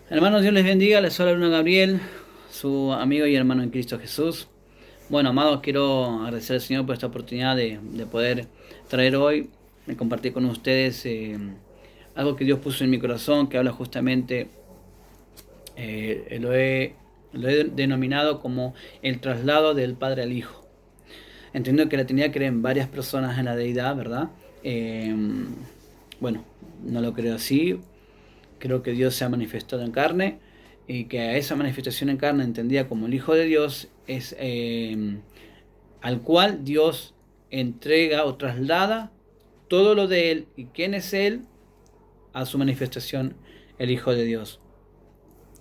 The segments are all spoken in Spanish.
Hermanos, Dios les bendiga. Les habla Bruno Gabriel, su amigo y hermano en Cristo Jesús. Bueno, amados, quiero agradecer al Señor por esta oportunidad de poder traer hoy, de compartir con ustedes algo que Dios puso en mi corazón, que habla justamente, lo he denominado como el traslado del Padre al Hijo. Entendiendo que la Trinidad cree en varias personas en la deidad, ¿verdad? Eh, bueno, no lo creo así. Creo que Dios se ha manifestado en carne y que a esa manifestación en carne, entendida como el Hijo de Dios, es al cual Dios entrega o traslada todo lo de Él y quién es Él a su manifestación, el Hijo de Dios.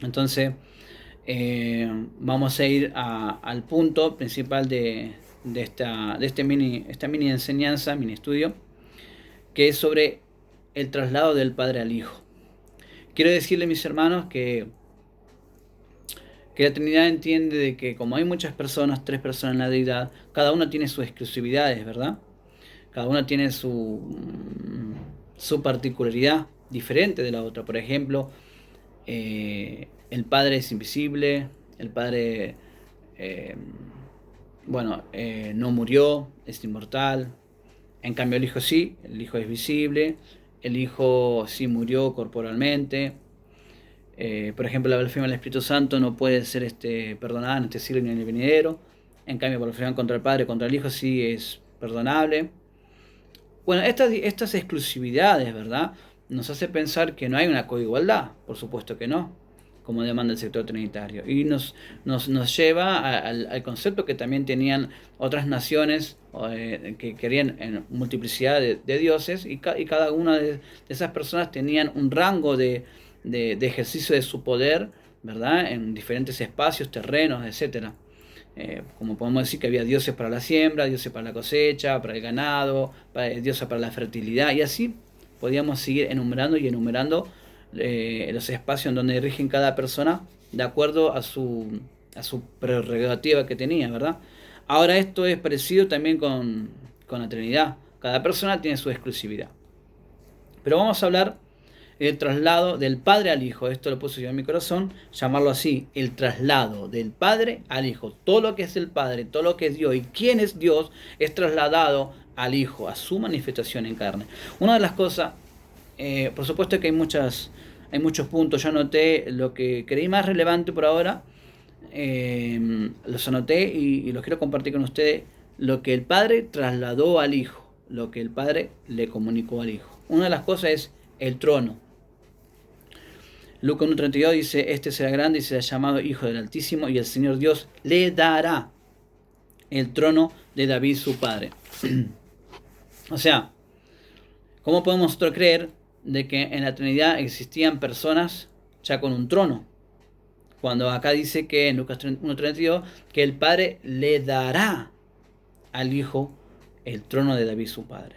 Entonces, vamos a ir al punto principal esta mini enseñanza, mini estudio, que es sobre el traslado del Padre al Hijo. Quiero decirle, mis hermanos, que la Trinidad entiende de que como hay muchas personas, tres personas en la deidad, cada una tiene sus exclusividades, ¿verdad? Cada una tiene su particularidad diferente de la otra. Por ejemplo, el Padre es invisible, el Padre, eh, no murió, es inmortal. En cambio el Hijo sí, el Hijo es visible, el Hijo sí murió corporalmente. Por ejemplo, la blasfemia del Espíritu Santo no puede ser perdonada en este siglo ni en el venidero. En cambio, la blasfemia contra el Padre, contra el Hijo, sí es perdonable. Bueno, estas exclusividades, ¿verdad? Nos hace pensar que no hay una coigualdad. Por supuesto que no, como demanda el sector trinitario. Y nos lleva al concepto que también tenían otras naciones que querían en multiplicidad de dioses, y cada una de esas personas tenían un rango de ejercicio de su poder, ¿verdad? En diferentes espacios, terrenos, etcétera. Como podemos decir que había dioses para la siembra, dioses para la cosecha, para el ganado, dioses para la fertilidad, y así podíamos seguir enumerando y enumerando los espacios en donde rigen cada persona de acuerdo a su prerrogativa que tenía, ¿verdad? Ahora esto es parecido también con la Trinidad. Cada persona tiene su exclusividad. Pero vamos a hablar el traslado del Padre al Hijo. Esto lo puse yo en mi corazón, llamarlo así, el traslado del Padre al Hijo. Todo lo que es el Padre, todo lo que es Dios y quién es Dios es trasladado al Hijo, a su manifestación en carne. Una de las cosas, por supuesto que hay muchos puntos, yo anoté lo que creí más relevante por ahora, los anoté y los quiero compartir con ustedes, lo que el Padre trasladó al Hijo, lo que el Padre le comunicó al Hijo. Una de las cosas es el trono. Lucas 1:32 dice, este será grande y será llamado Hijo del Altísimo, y el Señor Dios le dará el trono de David su padre. O sea, ¿cómo podemos nosotros creer de que en la Trinidad existían personas ya con un trono? Cuando acá dice que en Lucas 1:32 que el Padre le dará al Hijo el trono de David su padre.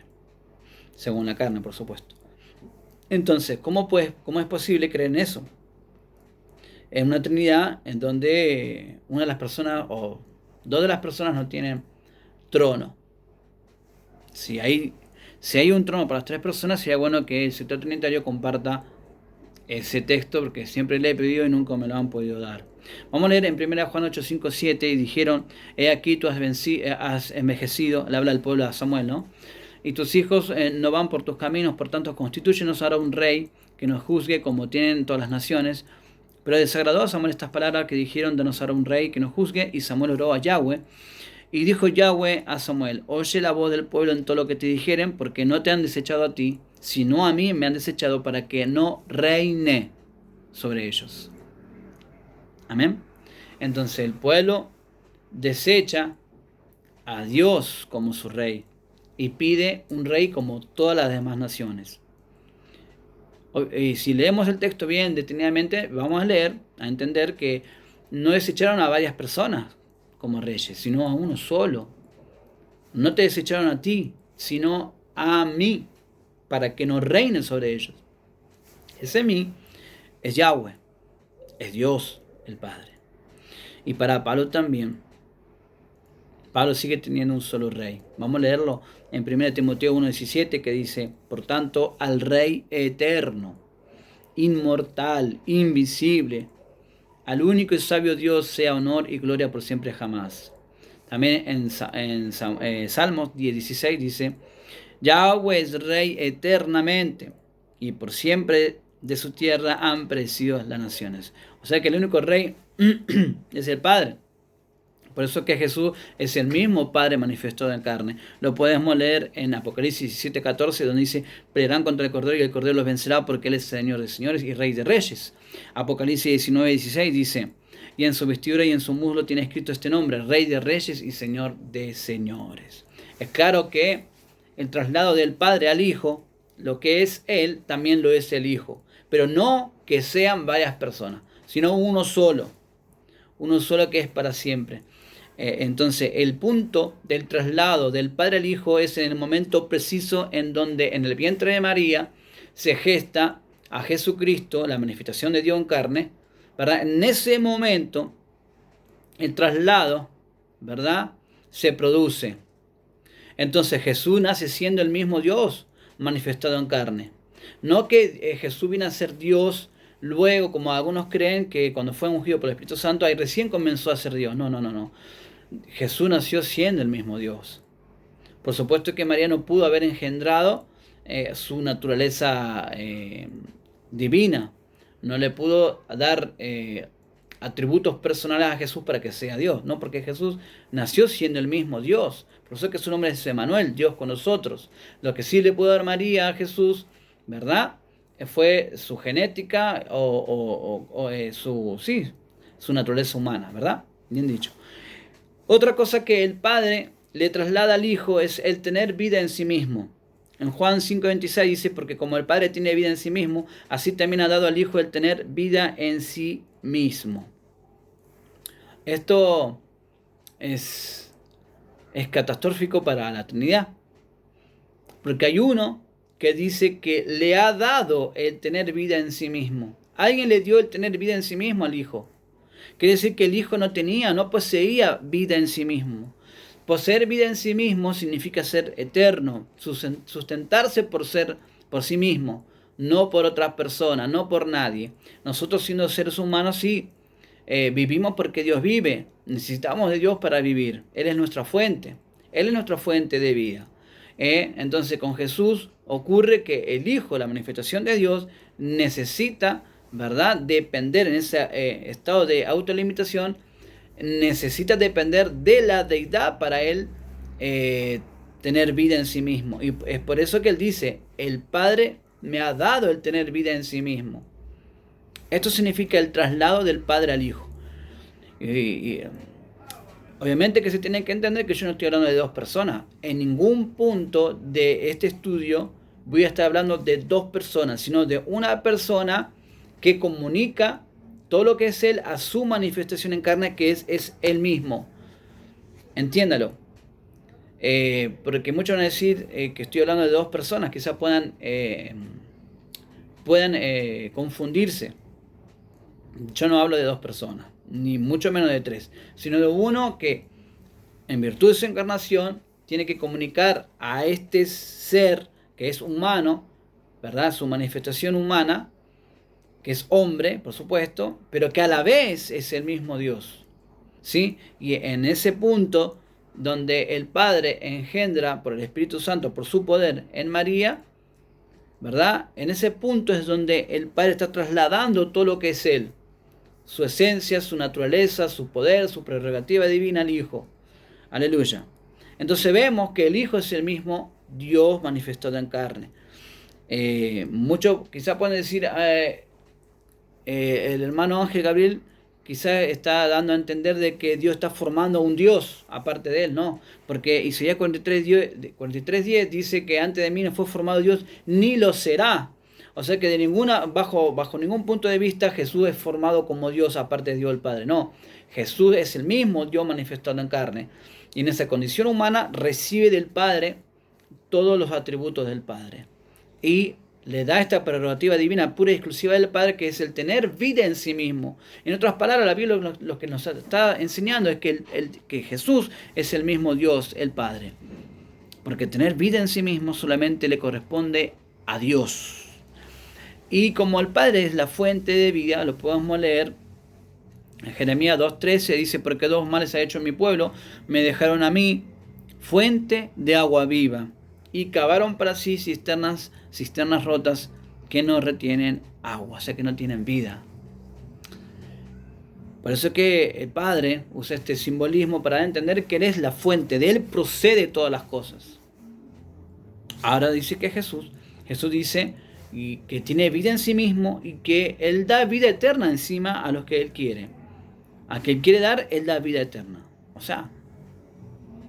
Según la carne, por supuesto. Entonces, ¿cómo es posible creer en eso? En una Trinidad en donde una de las personas o dos de las personas no tienen trono. Si hay un trono para las tres personas, sería bueno que el sector trinitario comparta ese texto, porque siempre le he pedido y nunca me lo han podido dar. Vamos a leer en 1 Juan 8, 5, 7, y dijeron, he aquí tú has envejecido, le habla al pueblo a Samuel, ¿no? Y tus hijos no van por tus caminos, por tanto constitúyenos ahora un rey que nos juzgue como tienen todas las naciones. Pero desagradó a Samuel estas palabras que dijeron, danos ahora un rey que nos juzgue, y Samuel oró a Yahweh. Y dijo Yahweh a Samuel, oye la voz del pueblo en todo lo que te dijeren, porque no te han desechado a ti, sino a mí me han desechado para que no reine sobre ellos. Amén. Entonces el pueblo desecha a Dios como su rey y pide un rey como todas las demás naciones. Y si leemos el texto bien detenidamente, vamos a entender que no desecharon a varias personas como reyes, sino a uno solo. No te desecharon a ti, sino a mí, para que no reine sobre ellos. Ese mí es Yahweh, es Dios el Padre. Y para Pablo también, Pablo sigue teniendo un solo rey. Vamos a leerlo en 1 Timoteo 1:17, que dice, por tanto, al Rey eterno inmortal, invisible. Al único y sabio Dios sea honor y gloria por siempre jamás. También en Salmos 16 dice: Yahweh es rey eternamente, y por siempre de su tierra han perecido las naciones. O sea que el único rey es el Padre. Por eso que Jesús es el mismo Padre manifestado en carne. Lo podemos leer en Apocalipsis 17:14, donde dice: pelearán contra el Cordero y el Cordero los vencerá, porque Él es Señor de señores y Rey de reyes. Apocalipsis 19:16 dice: y en su vestidura y en su muslo tiene escrito este nombre: Rey de reyes y Señor de señores. Es claro que el traslado del Padre al Hijo, lo que es Él, también lo es el Hijo. Pero no que sean varias personas, sino uno solo que es para siempre. Entonces, el punto del traslado del Padre al Hijo es en el momento preciso en donde en el vientre de María se gesta a Jesucristo, la manifestación de Dios en carne, ¿verdad? En ese momento, el traslado, ¿verdad?, se produce. Entonces, Jesús nace siendo el mismo Dios manifestado en carne. No que Jesús viene a ser Dios luego, como algunos creen, que cuando fue ungido por el Espíritu Santo, ahí recién comenzó a ser Dios. No. Jesús nació siendo el mismo Dios. Por supuesto que María no pudo haber engendrado su naturaleza divina. No le pudo dar atributos personales a Jesús para que sea Dios. No, porque Jesús nació siendo el mismo Dios. Por eso que su nombre es Emmanuel, Dios con nosotros. Lo que sí le pudo dar María a Jesús, ¿verdad?, fue su genética su naturaleza humana, ¿verdad? Bien dicho. Otra cosa que el Padre le traslada al Hijo es el tener vida en sí mismo. En Juan 5:26 dice: porque como el Padre tiene vida en sí mismo, así también ha dado al Hijo el tener vida en sí mismo. Esto es catastrófico para la Trinidad, porque hay uno que dice que le ha dado el tener vida en sí mismo. Alguien le dio el tener vida en sí mismo al Hijo. Quiere decir que el Hijo no poseía vida en sí mismo. Poseer vida en sí mismo significa ser eterno, sustentarse por sí mismo, no por otras personas, no por nadie. Nosotros, siendo seres humanos, sí, vivimos porque Dios vive. Necesitamos de Dios para vivir. Él es nuestra fuente. Él es nuestra fuente de vida. Entonces, con Jesús ocurre que el Hijo, la manifestación de Dios, necesita, ¿verdad?, depender en ese estado de autolimitación, necesita depender de la deidad para él tener vida en sí mismo. Y es por eso que él dice: el Padre me ha dado el tener vida en sí mismo. Esto significa el traslado del Padre al Hijo. Obviamente que se tiene que entender que yo no estoy hablando de dos personas. En ningún punto de este estudio voy a estar hablando de dos personas, sino de una persona que comunica todo lo que es Él a su manifestación en carne, que es Él mismo. Entiéndalo. Porque muchos van a decir que estoy hablando de dos personas, quizás puedan confundirse. Yo no hablo de dos personas, ni mucho menos de tres, sino de uno que, en virtud de su encarnación, tiene que comunicar a este ser que es humano, ¿verdad?, su manifestación humana, que es hombre, por supuesto, pero que a la vez es el mismo Dios, ¿sí? Y en ese punto donde el Padre engendra por el Espíritu Santo, por su poder en María, ¿verdad?, en ese punto es donde el Padre está trasladando todo lo que es Él, su esencia, su naturaleza, su poder, su prerrogativa divina al Hijo. Aleluya. Entonces vemos que el Hijo es el mismo Dios manifestado en carne. Muchos quizás pueden decir, el hermano Ángel Gabriel quizás está dando a entender de que Dios está formando un Dios aparte de él. No, porque Isaías 43:10 dice que antes de mí no fue formado Dios, ni lo será. O sea que bajo ningún punto de vista Jesús es formado como Dios aparte de Dios el Padre. No, Jesús es el mismo Dios manifestado en carne. Y en esa condición humana recibe del Padre todos los atributos del Padre. Y le da esta prerrogativa divina pura y exclusiva del Padre, que es el tener vida en sí mismo. En otras palabras, la Biblia lo que nos está enseñando es que Jesús es el mismo Dios, el Padre. Porque tener vida en sí mismo solamente le corresponde a Dios. Y como el Padre es la fuente de vida, lo podemos leer en Jeremías 2:13, dice: porque dos males ha hecho mi pueblo, me dejaron a mí fuente de agua viva, y cavaron para sí cisternas rotas que no retienen agua, o sea que no tienen vida. Por eso es que el Padre usa este simbolismo para entender que Él es la fuente, de Él procede todas las cosas. Ahora dice que Jesús dice que tiene vida en sí mismo y que Él da vida eterna encima a los que Él quiere. A quien quiere dar, Él da vida eterna. O sea,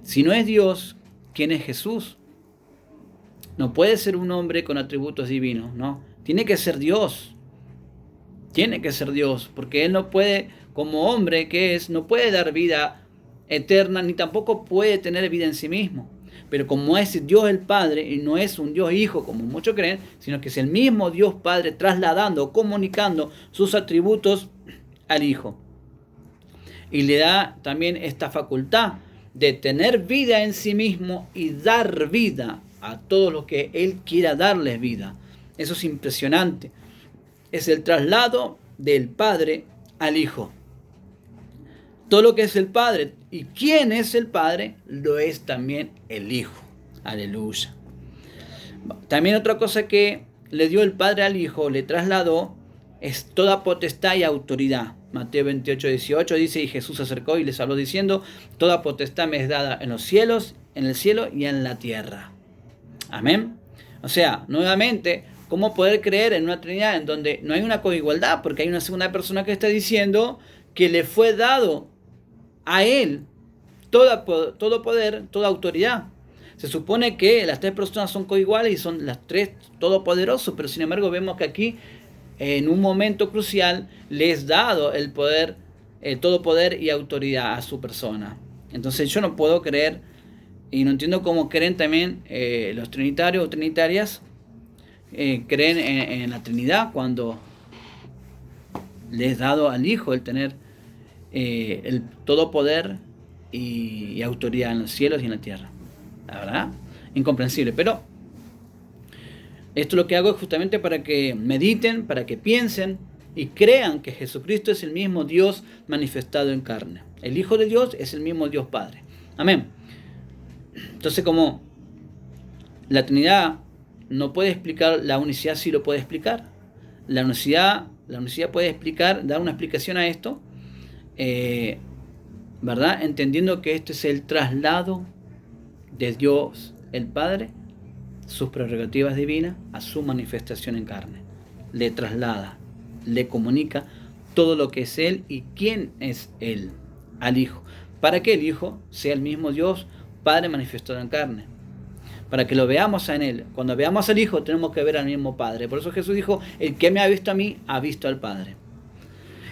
si no es Dios, ¿quién es Jesús? No puede ser un hombre con atributos divinos, ¿no? Tiene que ser Dios. Tiene que ser Dios, porque Él no puede, como hombre que es, no puede dar vida eterna, ni tampoco puede tener vida en sí mismo. Pero como es Dios el Padre, y no es un Dios Hijo, como muchos creen, sino que es el mismo Dios Padre trasladando, comunicando sus atributos al Hijo. Y le da también esta facultad de tener vida en sí mismo y dar vida a todos los que Él quiera darles vida. Eso es impresionante. Es el traslado del Padre al Hijo. Todo lo que es el Padre y quién es el Padre, lo es también el Hijo. Aleluya. También otra cosa que le dio el Padre al Hijo, le trasladó, es toda potestad y autoridad. Mateo 28:18 dice: y Jesús se acercó y les habló diciendo: toda potestad me es dada en los cielos, en el cielo y en la tierra. Amén. O sea, nuevamente, ¿cómo poder creer en una Trinidad en donde no hay una coigualdad? Porque hay una segunda persona que está diciendo que le fue dado a Él todo poder, toda autoridad. Se supone que las tres personas son coiguales y son las tres todopoderosos, pero sin embargo vemos que aquí, en un momento crucial, le es dado el poder, todo poder y autoridad a su persona. Entonces yo no puedo creer, y no entiendo cómo creen también los trinitarios o trinitarias, creen en la Trinidad cuando le es dado al Hijo el tener el todo poder y autoridad en los cielos y en la tierra. La verdad, incomprensible. Pero esto lo que hago es justamente para que mediten, para que piensen y crean que Jesucristo es el mismo Dios manifestado en carne. El Hijo de Dios es el mismo Dios Padre. Amén. Entonces, como la Trinidad no puede explicar, la unicidad sí lo puede explicar. La unicidad puede explicar, dar una explicación a esto, ¿verdad? Entendiendo que este es el traslado de Dios el Padre, sus prerrogativas divinas, a su manifestación en carne. Le traslada, le comunica todo lo que es Él y quién es Él al Hijo, para que el Hijo sea el mismo Dios Padre manifestado en carne, para que lo veamos en Él. Cuando veamos al Hijo tenemos que ver al mismo Padre. Por eso Jesús dijo: el que me ha visto a mí, ha visto al Padre.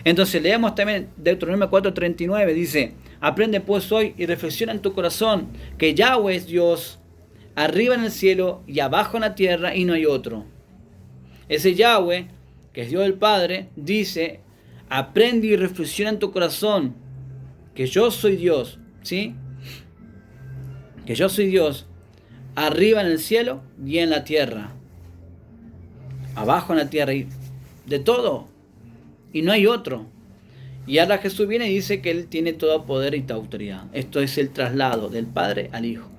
Entonces leemos también Deuteronomio 4:39, dice: aprende pues hoy y reflexiona en tu corazón que Yahweh es Dios, arriba en el cielo y abajo en la tierra, y no hay otro. Ese Yahweh, que es Dios el Padre, dice: aprende y reflexiona en tu corazón que yo soy Dios, ¿sí? Que yo soy Dios, arriba en el cielo y en la tierra, abajo en la tierra, y de todo, y no hay otro. Y ahora Jesús viene y dice que Él tiene todo poder y toda autoridad. Esto es el traslado del Padre al Hijo.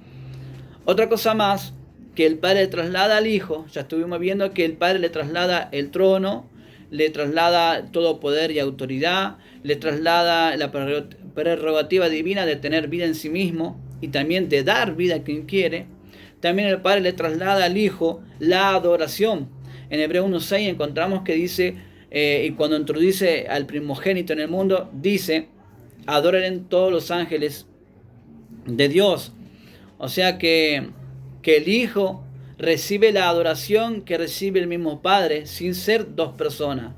Otra cosa más, que el Padre le traslada al Hijo. Ya estuvimos viendo que el Padre le traslada el trono, le traslada todo poder y autoridad, le traslada la prerrogativa divina de tener vida en sí mismo y también de dar vida a quien quiere. También el Padre le traslada al Hijo la adoración. En Hebreo 1:6 encontramos que dice, y cuando introduce al primogénito en el mundo, dice: adoren todos los ángeles de Dios. O sea que el Hijo recibe la adoración que recibe el mismo Padre, sin ser dos personas.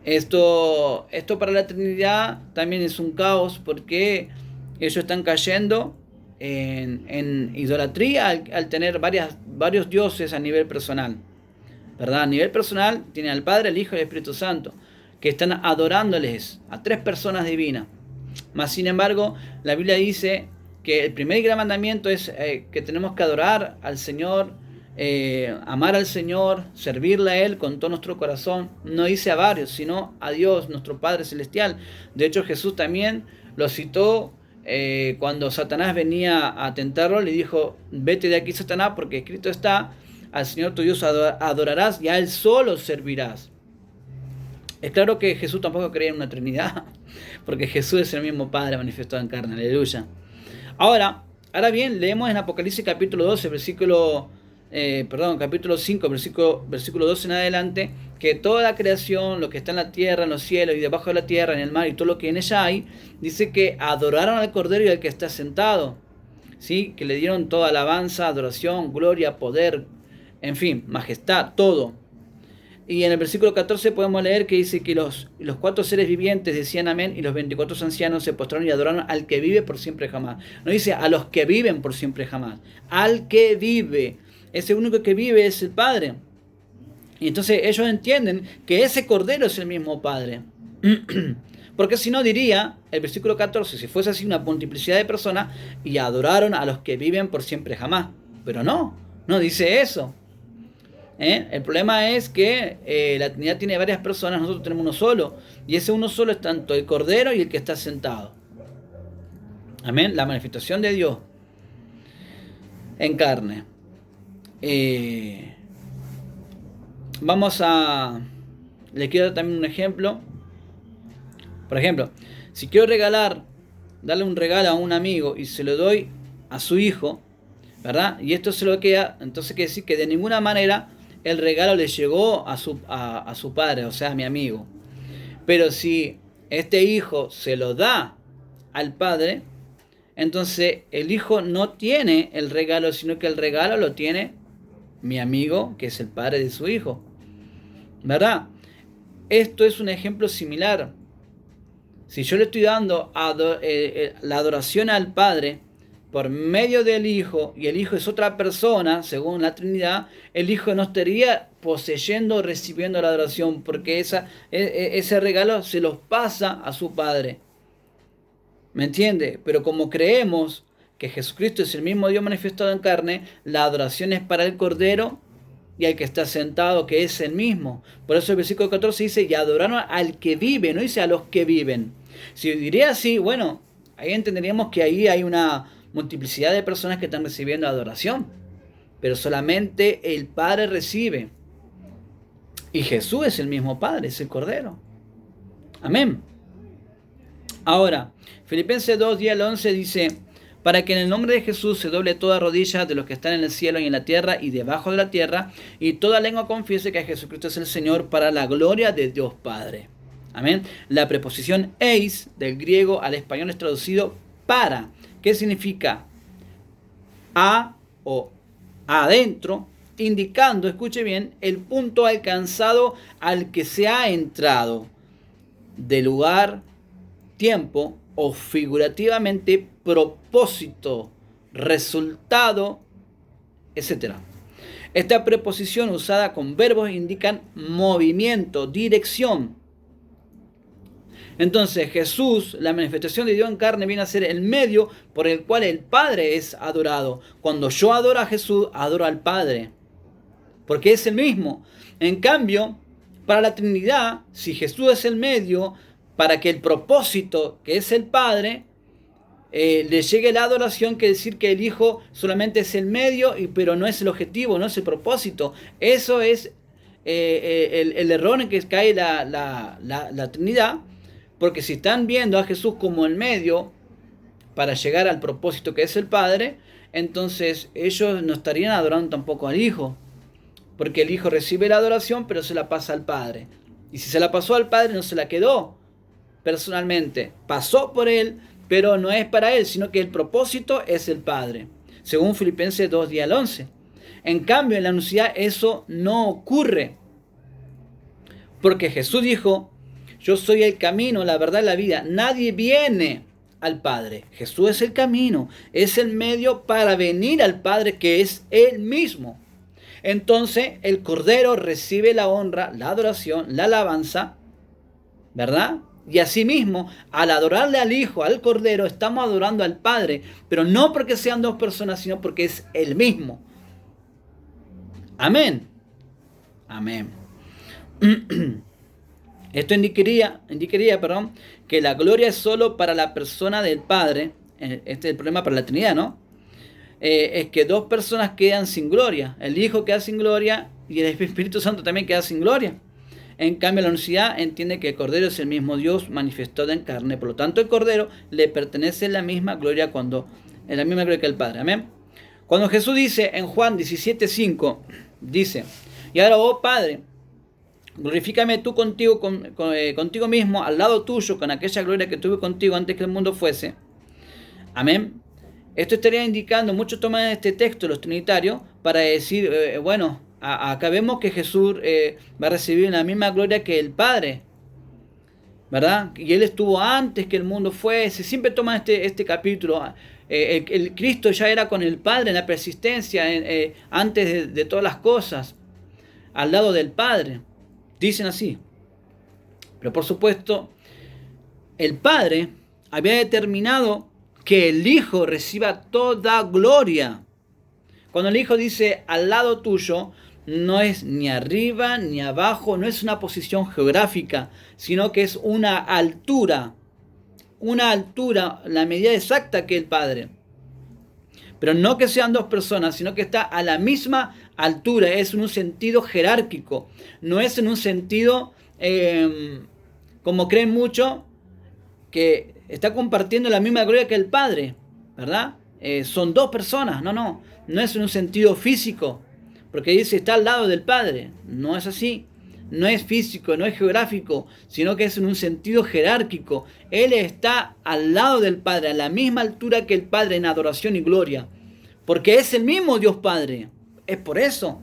Esto para la Trinidad también es un caos, porque ellos están cayendo en idolatría al tener varios dioses a nivel personal, ¿verdad? A nivel personal tienen al Padre, al Hijo y al Espíritu Santo, que están adorándoles a tres personas divinas. Mas sin embargo, la Biblia dice que el primer gran mandamiento es que tenemos que adorar al Señor amar al Señor, servirle a Él con todo nuestro corazón. No dice a varios, sino a Dios, nuestro Padre Celestial. De hecho, Jesús también lo citó cuando Satanás venía a tentarlo. Le dijo: vete de aquí, Satanás, porque escrito está: al Señor tu Dios adorarás y a Él solo servirás. Es claro que Jesús tampoco creía en una Trinidad, porque Jesús es el mismo Padre manifestado en carne. Aleluya. Ahora bien, leemos en Apocalipsis capítulo 12, capítulo 5, versículo 12 en adelante, que toda la creación, lo que está en la tierra, en los cielos y debajo de la tierra, en el mar y todo lo que en ella hay, dice que adoraron al Cordero y al que está sentado, ¿sí? Que le dieron toda alabanza, adoración, gloria, poder, en fin, majestad, todo. Y en el versículo 14 podemos leer que dice que los 4 seres vivientes decían amén, y los 24 ancianos se postraron y adoraron al que vive por siempre jamás. No dice a los que viven por siempre jamás, al que vive. Ese único que vive es el Padre. Y entonces ellos entienden que ese Cordero es el mismo Padre. Porque si no, diría el versículo 14, si fuese así, una multiplicidad de personas, y adoraron a los que viven por siempre jamás. Pero no dice eso. El problema es que la Trinidad tiene varias personas, nosotros tenemos uno solo, y ese uno solo es tanto el Cordero y el que está sentado. Amén. La manifestación de Dios en carne. Le quiero dar también un ejemplo. Por ejemplo, si quiero darle un regalo a un amigo y se lo doy a su hijo, ¿verdad? Y esto se lo queda, entonces quiere decir que de ninguna manera el regalo le llegó a su padre, o sea, a mi amigo. Pero si este hijo se lo da al padre, entonces el hijo no tiene el regalo, sino que el regalo lo tiene mi amigo, que es el padre de su hijo, ¿verdad? Esto es un ejemplo similar. Si yo le estoy dando la adoración al Padre por medio del Hijo, y el Hijo es otra persona, según la Trinidad, el Hijo no estaría poseyendo o recibiendo la adoración, porque ese regalo se los pasa a su Padre. ¿Me entiende? Pero como creemos que Jesucristo es el mismo Dios manifestado en carne, la adoración es para el Cordero y al que está sentado, que es el mismo. Por eso el versículo 14 dice: y adoraron al que vive, no dice a los que viven. Si diría así, bueno, ahí entenderíamos que ahí hay una multiplicidad de personas que están recibiendo adoración, pero solamente el Padre recibe, y Jesús es el mismo Padre, es el Cordero. Amén. Ahora, Filipenses 2, 10 al 11 dice: para que en el nombre de Jesús se doble toda rodilla de los que están en el cielo y en la tierra y debajo de la tierra, y toda lengua confiese que Jesucristo es el Señor, para la gloria de Dios Padre. Amén. La preposición eis del griego al español es traducido para. ¿Qué significa? A o adentro, indicando, escuche bien, el punto alcanzado al que se ha entrado, de lugar, tiempo o figurativamente propósito, resultado, etc. Esta preposición usada con verbos indican movimiento, dirección. Entonces Jesús, la manifestación de Dios en carne, viene a ser el medio por el cual el Padre es adorado. Cuando yo adoro a Jesús, adoro al Padre, porque es el mismo. En cambio, para la Trinidad, si Jesús es el medio para que el propósito, que es el Padre, le llegue la adoración, que decir que el Hijo solamente es el medio, pero no es el objetivo, no es el propósito. Eso es el error en que cae la Trinidad, porque si están viendo a Jesús como el medio para llegar al propósito que es el Padre, entonces ellos no estarían adorando tampoco al Hijo, porque el Hijo recibe la adoración, pero se la pasa al Padre. Y si se la pasó al Padre, no se la quedó personalmente, pasó por él, pero no es para él, sino que el propósito es el Padre, según Filipenses 2, 10 al 11. En cambio, en la unicidad eso no ocurre, porque Jesús dijo: yo soy el camino, la verdad y la vida. Nadie viene al Padre. Jesús es el camino, es el medio para venir al Padre, que es Él mismo. Entonces, el Cordero recibe la honra, la adoración, la alabanza, ¿verdad? Y asimismo, al adorarle al Hijo, al Cordero, estamos adorando al Padre, pero no porque sean dos personas, sino porque es el mismo. Amén. Amén. Esto indicaría, que la gloria es solo para la persona del Padre. Este es el problema para la Trinidad, ¿no? Es que dos personas quedan sin gloria. El Hijo queda sin gloria y el Espíritu Santo también queda sin gloria. En cambio, la unicidad entiende que el Cordero es el mismo Dios manifestado en carne. Por lo tanto, el Cordero le pertenece la misma gloria en la misma gloria que el Padre. Amén. Cuando Jesús dice en Juan 17:5, dice: y ahora, oh Padre, glorifícame tú contigo mismo, al lado tuyo, con aquella gloria que tuve contigo antes que el mundo fuese. Amén. Esto estaría indicando, muchos toman este texto, los trinitarios, para decir, acá vemos que Jesús va a recibir la misma gloria que el Padre, ¿verdad? Y Él estuvo antes que el mundo fuese. Siempre toman este capítulo. El Cristo ya era con el Padre en la persistencia, antes de todas las cosas, al lado del Padre. Dicen así. Pero por supuesto, el Padre había determinado que el Hijo reciba toda gloria. Cuando el Hijo dice al lado tuyo, no es ni arriba ni abajo, no es una posición geográfica, sino que es una altura, la medida exacta que el Padre. Pero no que sean dos personas, sino que está a la misma altura, es en un sentido jerárquico, no es en un sentido, como creen muchos, que está compartiendo la misma gloria que el Padre, ¿verdad? Son dos personas, no es en un sentido físico, porque dice está al lado del Padre, no es así, no es físico, no es geográfico, sino que es en un sentido jerárquico. Él está al lado del Padre, a la misma altura que el Padre en adoración y gloria, porque es el mismo Dios Padre, es por eso.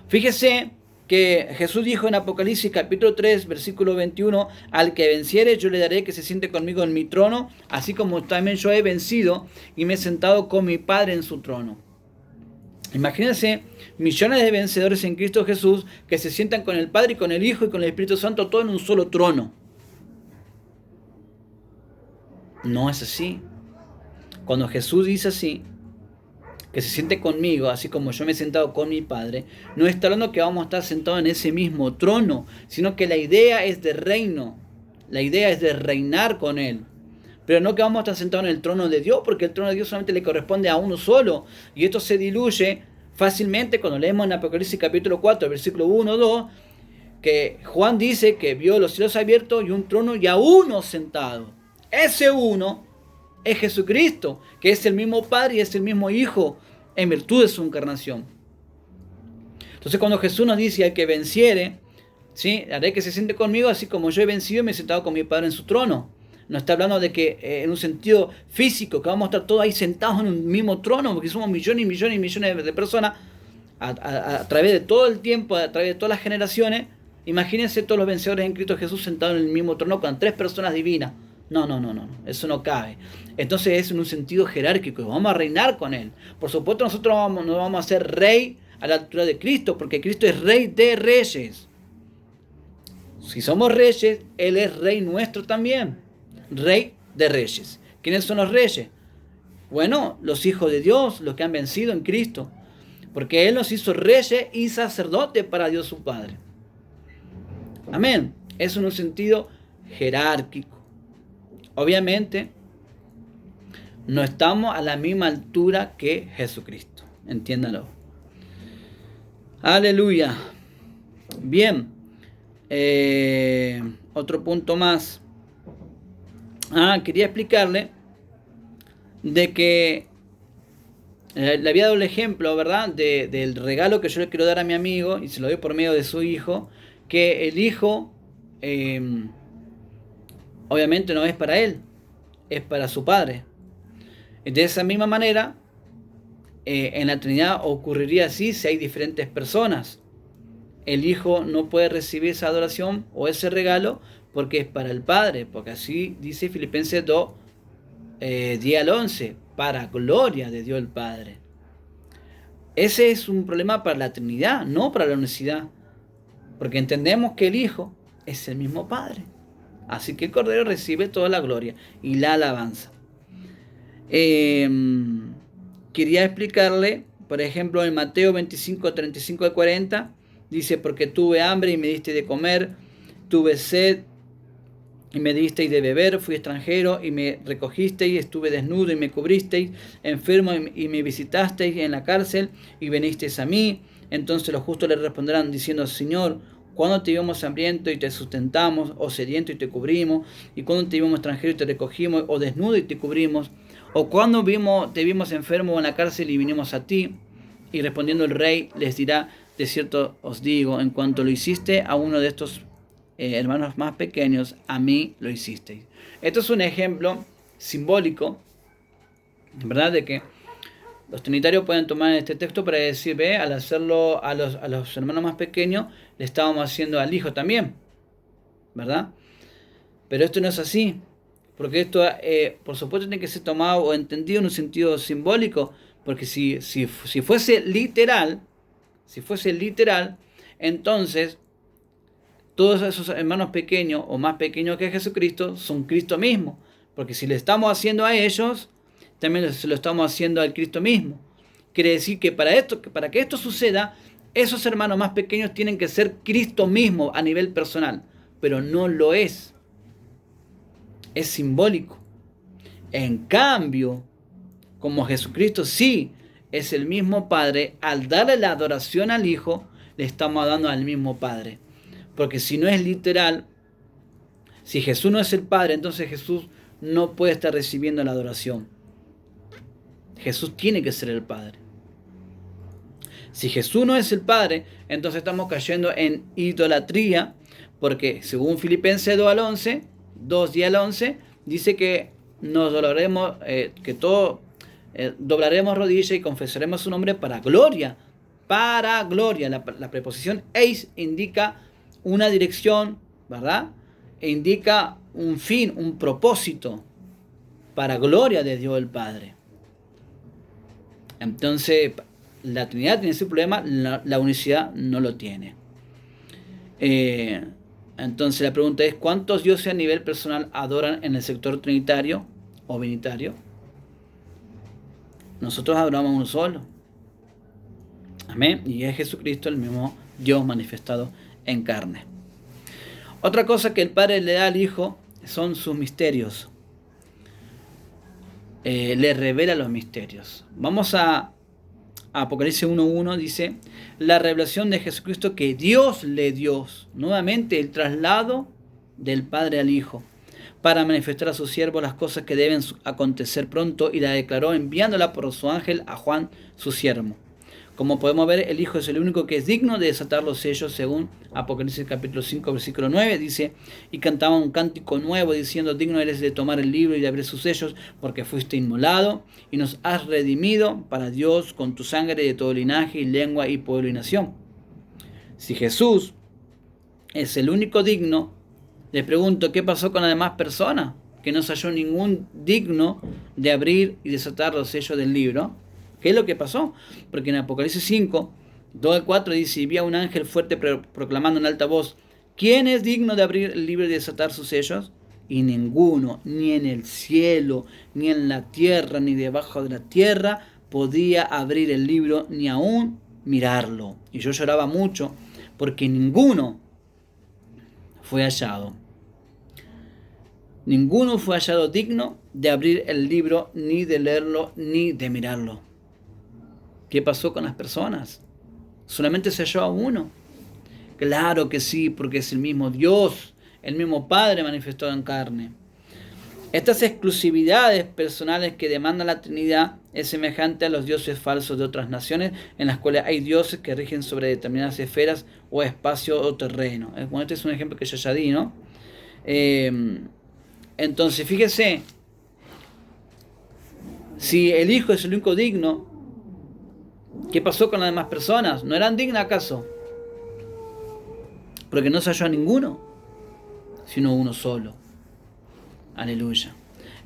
Fíjese que Jesús dijo en Apocalipsis capítulo 3, versículo 21, al que venciere yo le daré que se siente conmigo en mi trono, así como también yo he vencido y me he sentado con mi Padre en su trono. Imagínense millones de vencedores en Cristo Jesús que se sientan con el Padre y con el Hijo y con el Espíritu Santo, todo en un solo trono. No es así. Cuando Jesús dice así, que se siente conmigo, así como yo me he sentado con mi Padre, no está hablando que vamos a estar sentados en ese mismo trono, sino que la idea es de reino, la idea es de reinar con Él. Pero no que vamos a estar sentados en el trono de Dios, porque el trono de Dios solamente le corresponde a uno solo, y esto se diluye fácilmente cuando leemos en Apocalipsis capítulo 4, versículo 1, 2, que Juan dice que vio los cielos abiertos y un trono y a uno sentado. Ese uno es Jesucristo, que es el mismo Padre y es el mismo Hijo en virtud de su encarnación. Entonces cuando Jesús nos dice al que venciere, ¿sí?, haré que se siente conmigo así como yo he vencido y me he sentado con mi Padre en su trono. No está hablando de que en un sentido físico, que vamos a estar todos ahí sentados en un mismo trono, porque somos millones y millones y millones de personas a través de todo el tiempo, a través de todas las generaciones. Imagínense todos los vencedores en Cristo Jesús sentados en el mismo trono con 3 personas divinas. No, eso no cabe. Entonces es en un sentido jerárquico, vamos a reinar con Él. Por supuesto nosotros no vamos a ser rey a la altura de Cristo, porque Cristo es rey de reyes. Si somos reyes, Él es rey nuestro también. Rey de reyes. ¿Quiénes son los reyes? Bueno, los hijos de Dios, los que han vencido en Cristo, porque Él nos hizo reyes y sacerdotes para Dios su Padre. Amén. Es en un sentido jerárquico. Obviamente, no estamos a la misma altura que Jesucristo. Entiéndalo. Aleluya. Bien. Otro punto más. Quería explicarle de que le había dado el ejemplo, ¿verdad?, del regalo que yo le quiero dar a mi amigo, y se lo doy por medio de su hijo, que el hijo obviamente no es para él, es para su padre. De esa misma manera, en la Trinidad ocurriría así si hay diferentes personas. El hijo no puede recibir esa adoración o ese regalo porque es para el Padre, porque así dice Filipenses 2, 10 al 11, para gloria de Dios el Padre. Ese es un problema para la Trinidad, no para la unicidad, porque entendemos que el Hijo es el mismo Padre. Así que el Cordero recibe toda la gloria y la alabanza. Quería explicarle por ejemplo, en Mateo 25, 35 al 40, dice, porque tuve hambre y me diste de comer, tuve sed y me disteis de beber, fui extranjero y me recogisteis, estuve desnudo y me cubristeis, enfermo y me visitasteis en la cárcel y venisteis a mí. Entonces los justos le responderán diciendo, Señor, ¿cuándo te vimos hambriento y te sustentamos, o sediento y te cubrimos? ¿Y cuándo te vimos extranjero y te recogimos, o desnudo y te cubrimos? ¿O cuándo te vimos enfermo en la cárcel y vinimos a ti? Y respondiendo el rey les dirá, de cierto os digo, en cuanto lo hiciste a uno de estos hermanos más pequeños, a mí lo hicisteis. Esto es un ejemplo simbólico, ¿verdad? De que los trinitarios pueden tomar este texto para decir, ve, al hacerlo a los hermanos más pequeños, le estábamos haciendo al hijo también, ¿verdad? Pero esto no es así, porque esto, por supuesto, tiene que ser tomado o entendido en un sentido simbólico, porque si fuese literal, entonces todos esos hermanos pequeños o más pequeños que Jesucristo son Cristo mismo, porque si le estamos haciendo a ellos, también se lo estamos haciendo al Cristo mismo. Quiere decir que para que esto suceda, esos hermanos más pequeños tienen que ser Cristo mismo a nivel personal, pero no lo es. Es simbólico. En cambio, como Jesucristo sí es el mismo Padre, al darle la adoración al Hijo, le estamos dando al mismo Padre. Porque si no es literal, si Jesús no es el Padre, entonces Jesús no puede estar recibiendo la adoración. Jesús tiene que ser el Padre. Si Jesús no es el Padre, entonces estamos cayendo en idolatría, porque según Filipenses 2 y al 11, dice que nos doblaremos, doblaremos rodilla y confesaremos su nombre para gloria. Para gloria. La preposición eis indica una dirección, ¿verdad? E indica un fin, un propósito, para gloria de Dios el Padre. Entonces, la Trinidad tiene ese problema, la unicidad no lo tiene. Entonces la pregunta es, ¿cuántos dioses a nivel personal adoran en el sector trinitario o binitario? Nosotros adoramos uno solo. Amén. Y es Jesucristo el mismo Dios manifestado en carne. Otra cosa que el Padre le da al Hijo son sus misterios. Le revela los misterios. Vamos a Apocalipsis 1.1, dice, la revelación de Jesucristo que Dios le dio. Nuevamente el traslado del Padre al Hijo, para manifestar a su siervo las cosas que deben acontecer pronto, y la declaró enviándola por su ángel a Juan, su siervo. Como podemos ver, el Hijo es el único que es digno de desatar los sellos, según Apocalipsis capítulo 5, versículo 9, dice, y cantaba un cántico nuevo, diciendo, digno eres de tomar el libro y de abrir sus sellos, porque fuiste inmolado, y nos has redimido para Dios con tu sangre de todo linaje, y lengua, y pueblo, y nación. Si Jesús es el único digno, le pregunto, ¿qué pasó con las demás personas? Que no se halló ningún digno de abrir y desatar los sellos del libro. ¿Qué es lo que pasó? Porque en Apocalipsis 5, 2 al 4 dice, y vi a un ángel fuerte proclamando en alta voz, ¿quién es digno de abrir el libro y desatar sus sellos? Y ninguno, ni en el cielo, ni en la tierra, ni debajo de la tierra, podía abrir el libro, ni aún mirarlo. Y yo lloraba mucho, porque ninguno fue hallado. Ninguno fue hallado digno de abrir el libro, ni de leerlo, ni de mirarlo. ¿Qué pasó con las personas? ¿Solamente se halló a uno? Claro que sí, porque es el mismo Dios, el mismo Padre manifestado en carne. Estas exclusividades personales que demanda la Trinidad es semejante a los dioses falsos de otras naciones, en las cuales hay dioses que rigen sobre determinadas esferas o espacio o terreno. Bueno, este es un ejemplo que yo ya di, ¿no? Entonces, fíjese, si el Hijo es el único digno, ¿qué pasó con las demás personas? ¿No eran dignas acaso? Porque no se halló a ninguno, sino uno solo. Aleluya.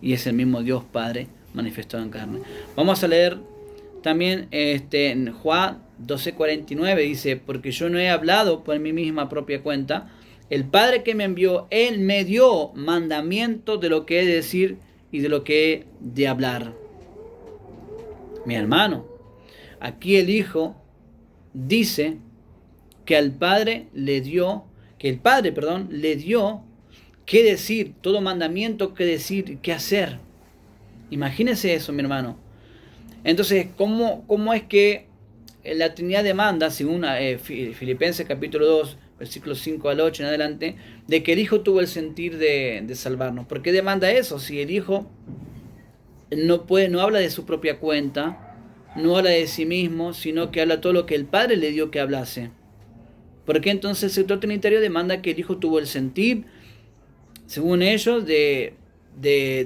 Y es el mismo Dios Padre manifestado en carne. Vamos a leer también en Juan 12:49, dice, porque yo no he hablado por mi misma propia cuenta. El Padre que me envió, Él me dio mandamiento de lo que he de decir y de lo que he de hablar. Mi hermano, Aquí el Hijo dice que al Padre le dio, que el Padre, perdón, le dio qué decir, todo mandamiento qué decir, qué hacer. Imagínese eso, mi hermano. Entonces, ¿cómo es que la Trinidad demanda, según Filipenses capítulo 2, versículos 5 al 8 en adelante, de que el Hijo tuvo el sentir de salvarnos? ¿Por qué demanda eso? Si el Hijo no habla de su propia cuenta, no habla de sí mismo, sino que habla todo lo que el Padre le dio que hablase. ¿Por qué entonces el sector trinitario demanda que el Hijo tuvo el sentir, según ellos, de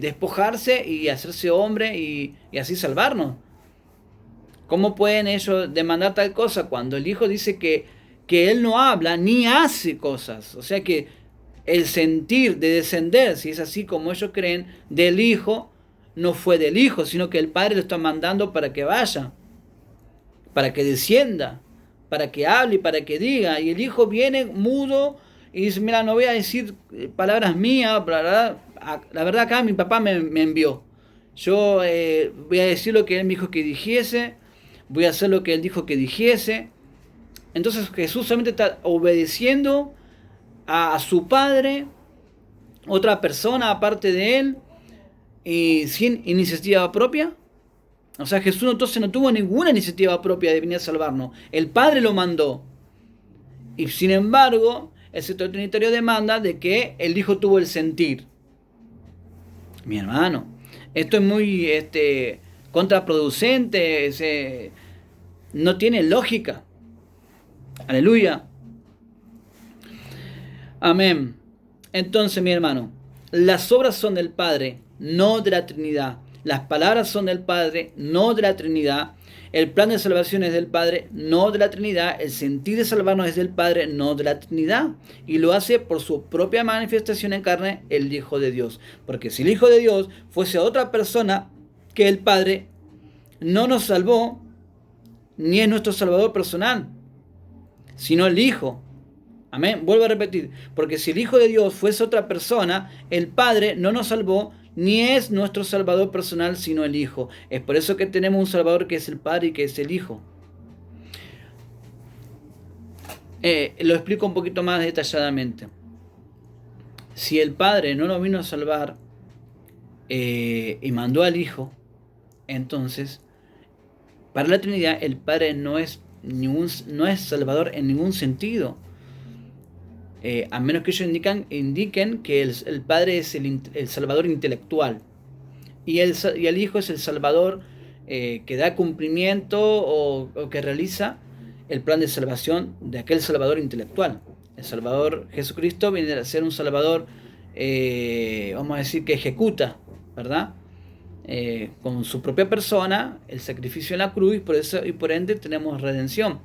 despojarse y hacerse hombre y así salvarnos? ¿Cómo pueden ellos demandar tal cosa cuando el Hijo dice que Él no habla ni hace cosas? O sea que el sentir de descender, si es así como ellos creen, del Hijo, no fue del Hijo, sino que el Padre lo está mandando para que vaya, para que descienda, para que hable y para que diga. Y el Hijo viene mudo y dice, mira, no voy a decir palabras mías, la verdad acá mi papá me envió. Yo voy a decir lo que Él me dijo que dijese, voy a hacer lo que Él dijo que dijese. Entonces Jesús solamente está obedeciendo a su Padre, otra persona aparte de Él, y sin iniciativa propia. O sea, Jesús entonces no tuvo ninguna iniciativa propia de venir a salvarnos. El Padre lo mandó. Y sin embargo, el sector trinitario demanda de que el Hijo tuvo el sentir. Mi hermano, esto es muy contraproducente, no tiene lógica. Aleluya. Amén. Entonces, mi hermano, las obras son del Padre, no de la Trinidad. Las palabras son del Padre, no de la Trinidad. El plan de salvación es del Padre, no de la Trinidad. El sentir de salvarnos es del Padre, no de la Trinidad. Y lo hace por su propia manifestación en carne, el Hijo de Dios. Porque si el Hijo de Dios fuese otra persona que el Padre, no nos salvó, ni es nuestro Salvador personal, sino el Hijo. Amén. Vuelvo a repetir. Porque si el Hijo de Dios fuese otra persona, el Padre no nos salvó, ni es nuestro Salvador personal, sino el Hijo. Es por eso que tenemos un Salvador que es el Padre y que es el Hijo. Lo explico un poquito más detalladamente. Si el Padre no nos vino a salvar y mandó al Hijo, entonces, para la Trinidad, el Padre no es Salvador en ningún sentido. A menos que ellos indiquen que el Padre es el Salvador intelectual y el Hijo es el Salvador que da cumplimiento o que realiza el plan de salvación de aquel Salvador intelectual. El Salvador Jesucristo viene a ser un Salvador, vamos a decir, que ejecuta, ¿verdad? Con su propia persona el sacrificio en la cruz y por ende tenemos redención.